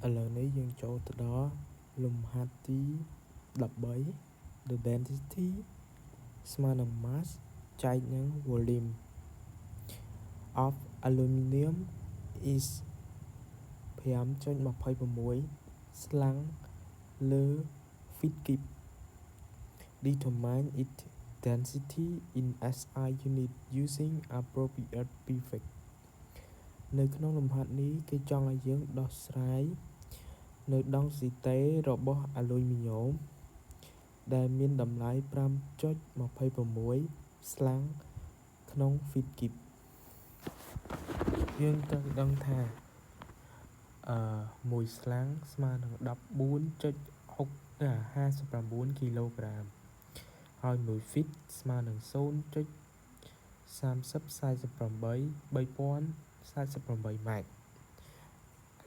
ឥឡូវនេះយើងចូលទៅដល់លំហាត់ទី13 the density ស្មើនឹង mass ចែកនឹង volume of aluminum is 5.26 ស្លាំងលើ feet cube. Determine its density in SI unit using appropriate prefix. នៅក្នុងលំហាត់នេះគេចង់ឲ្យយើងដោះស្រាយនៅដង់ស៊ីតេរបស់អាលុយមីញ៉ូមដែលមានតម្លៃ 5.26 ស្លាំងក្នុង feet cube. យើងត្រូវដឹងថា1ស្លាំងស្មើនឹង 14.59 គីឡូក្រាមហើយ1 feet ស្មើនឹង 0.3048 ម៉ែត្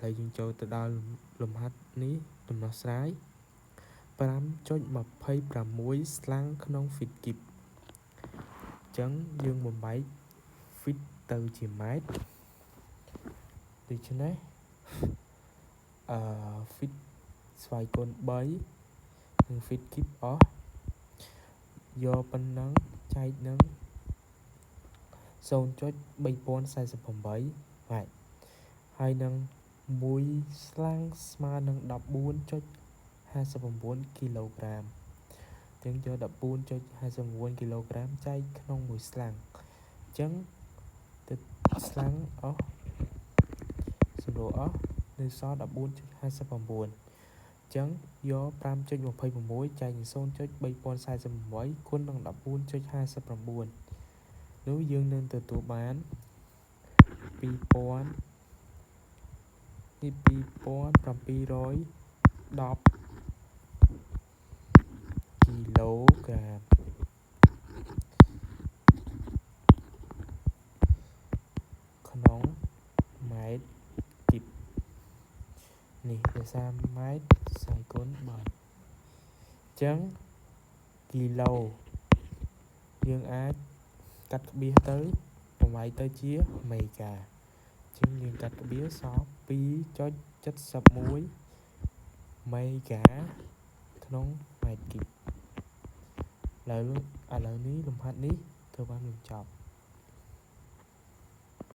រ. ឥឡូវយើងចូលទៅដល់លំហាត់នេះដំណោះស្រាយ 5.26 ស្លាំងក្នុង feet cube. អញ្ចឹងយើងបំបែក feet ទៅជាម៉ែត្រដូច្នេះfeet ស្វ័យគុណ3និង feet cube អស់យកប៉ុណ្ណឹងចែកនឹង 0.3048 ម៉ែត្រហើយនឹង1ស្លាំងស្មើនឹង 14.59 គីឡូក្រាម. យើងយក 14.59 គីឡូក្រាមចែកក្នុង1ស្លាំងអញ្ចឹងទឹកស្លាំងអស់សម្រួលអស់នៅសល់ 14.59 អញ្ចឹងយក 5.26 ចែកនឹង 0.3048 គុណនឹង 14.59 នោះយើងនឹងទទួលបាន2710 គីឡូក្រាមក្នុងម៉ែត្រគីបនេះដោយសារម៉ែត្រស្វ័យគុណ3អញ្ចឹងគីឡូយើងអាចកាត់ក្បៀសទៅបំបែកទៅជាមេហ្គាអញ្ចឹងយើងកាត់ក្បៀសសល់ 2.71 មេហ្គាក្នុងម៉ែត្រគីប. ឥឡូវនេះលំហាត់នេះធ្វើបានបញ្ចប់